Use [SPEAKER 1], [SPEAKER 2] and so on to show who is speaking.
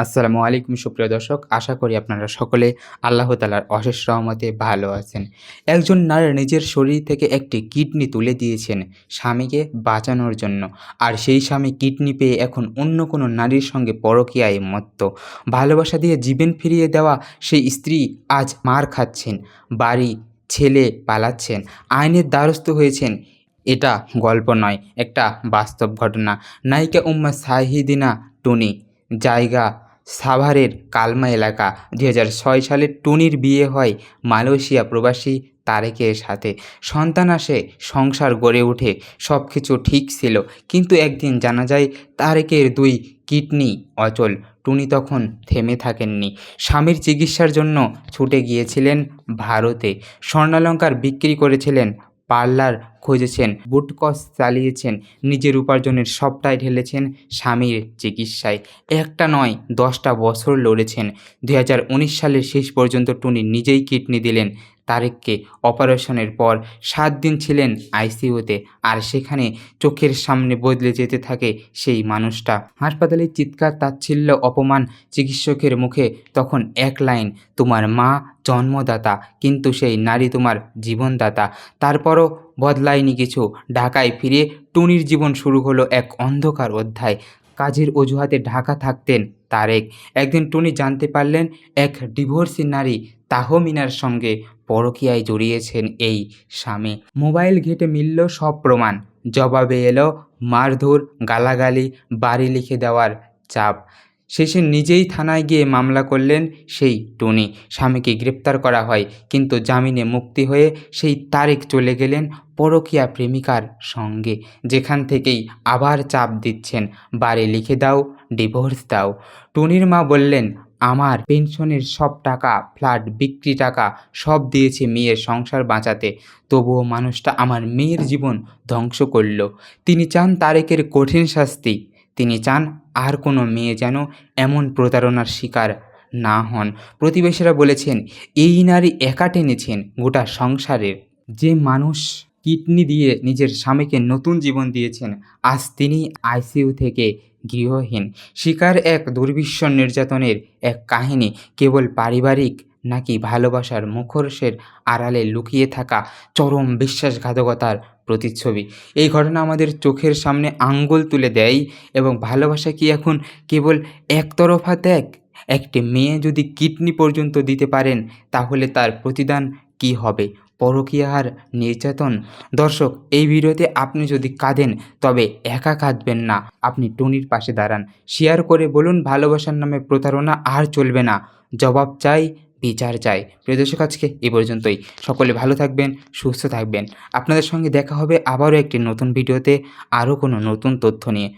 [SPEAKER 1] আসসালামু আলাইকুম সুপ্রিয় দর্শক, আশা করি আপনারা সকলে আল্লাহ তাআলার অশেষ রহমতে ভালো আছেন। একজন নারী নিজের শরীর থেকে একটি কিডনি তুলে দিয়েছেন স্বামীকে বাঁচানোর জন্য। আর সেই স্বামী কিডনি পেয়ে এখন অন্য কোনো নারীর সঙ্গে পরকীয়ায় মত্ত। ভালোবাসা দিয়ে জীবন ফিরিয়ে দেওয়া সেই স্ত্রী আজ মার খাচ্ছেন, বাড়ি ছেলে পালাচ্ছেন, আইনের দ্বারস্থ হয়েছেন। এটা গল্প নয়, একটা বাস্তব ঘটনা। নায়িকা উম্মা শাহিদিনা টুনি, জায়গা সাভারের কালমা এলাকা। ২০০৬ সালে টুনির বিয়ে হয় মালয়েশিয়া প্রবাসী তারেকের সাথে। সন্তান আসে, সংসার গড়ে ওঠে, সব কিছু ঠিক ছিল। কিন্তু একদিন জানা যায় তারেকের ২ কিডনি অচল। টুনি তখন থেমে থাকেননি। স্বামীর চিকিৎসার জন্য ছুটে গিয়েছিলেন ভারতে। স্বর্ণালংকার বিক্রি করেছিলেন, পার্লার খুঁজেছেন, বুটকস চালিয়েছেন, নিজের উপার্জনের সবটাই ঢেলেছেন স্বামীর চিকিৎসায়। একটা নয়, ১০টা বছর লড়েছেন। ২০১৯ সালের শেষ পর্যন্ত টুনি নিজেই কিডনি দিলেন তারেককে। অপারেশনের পর ৭ দিন ছিলেন আইসিইউতে। আর সেখানে চোখের সামনে বদলে যেতে থাকে সেই মানুষটা। হাসপাতালে চিৎকার, তাচ্ছিল্য, অপমান। চিকিৎসকের মুখে তখন এক লাইন, তোমার মা জন্মদাতা, কিন্তু সেই নারী তোমার জীবনদাতা। তারপরও বদলায়নি কিছু। ঢাকায় ফিরে টুনির জীবন শুরু হলো এক অন্ধকার অধ্যায়। কাজের অজুহাতে ঢাকা থাকতেন তারেক। একদিন টুনি জানতে পারলেন এক ডিভোর্সি নারী তাহমিনার সঙ্গে পরকীয়ায় জড়িয়েছেন এই স্বামী। মোবাইল ঘেঁটে মিলল সব প্রমাণ। জবাবে এলো মারধর, গালাগালি, বাড়ি লিখে দেওয়ার চাপ। শেষে নিজেই থানায় গিয়ে মামলা করলেন সেই টুনি। স্বামীকে গ্রেপ্তার করা হয়, কিন্তু জামিনে মুক্তি হয়ে সেই তারেক চলে গেলেন পরকীয়া প্রেমিকার সঙ্গে। যেখান থেকেই আবার চাপ দিচ্ছেন, বাড়ি লিখে দাও, ডিভোর্স দাও। টুনির মা বললেন, আমার পেনশনের সব টাকা, ফ্ল্যাট বিক্রি টাকা সব দিয়েছি মেয়ের সংসার বাঁচাতে, তবুও মানুষটা আমার মেয়ের জীবন ধ্বংস করল। তিনি চান তারেকের কঠিন শাস্তি। তিনি চান আর কোনো মেয়ে যেন এমন প্রতারণার শিকার না হন। প্রতিবেশীরা বলেছেন, এই নারী একা টেনেছেন গোটা সংসারের। যে মানুষ কিডনি দিয়ে নিজের স্বামীকে নতুন জীবন দিয়েছেন, আজ তিনি আইসিইউ থেকে গৃহহীন। শিকার এক দুর্বিষহ নির্যাতনের এক কাহিনী। কেবল পারিবারিক নাকি ভালোবাসার মুখোশের আড়ালে লুকিয়ে থাকা চরম বিশ্বাসঘাতকতার প্রতিচ্ছবি। এই ঘটনা আমাদের চোখের সামনে আঙ্গুল তুলে দেয়। এবং ভালোবাসা কি এখন কেবল একতরফা ত্যাগ? একটি মেয়ে যদি কিডনি পর্যন্ত দিতে পারেন, তাহলে তার প্রতিদান কী হবে? পরকীয়া আর নির্যাতন? দর্শক, এই ভিডিওতে আপনি যদি কাঁদেন, তবে একা কাঁদবেন না, আপনি টুনির পাশে দাঁড়ান। শেয়ার করে বলুন, ভালোবাসার নামে প্রতারণা আর চলবে না। জবাব চাই, বিচার চাই। প্রিয় দর্শক, আজকে এ পর্যন্তই। সকলে ভালো থাকবেন, সুস্থ থাকবেন। আপনাদের সঙ্গে দেখা হবে আবারও একটি নতুন ভিডিওতে, আরও কোনো নতুন তথ্য নিয়ে।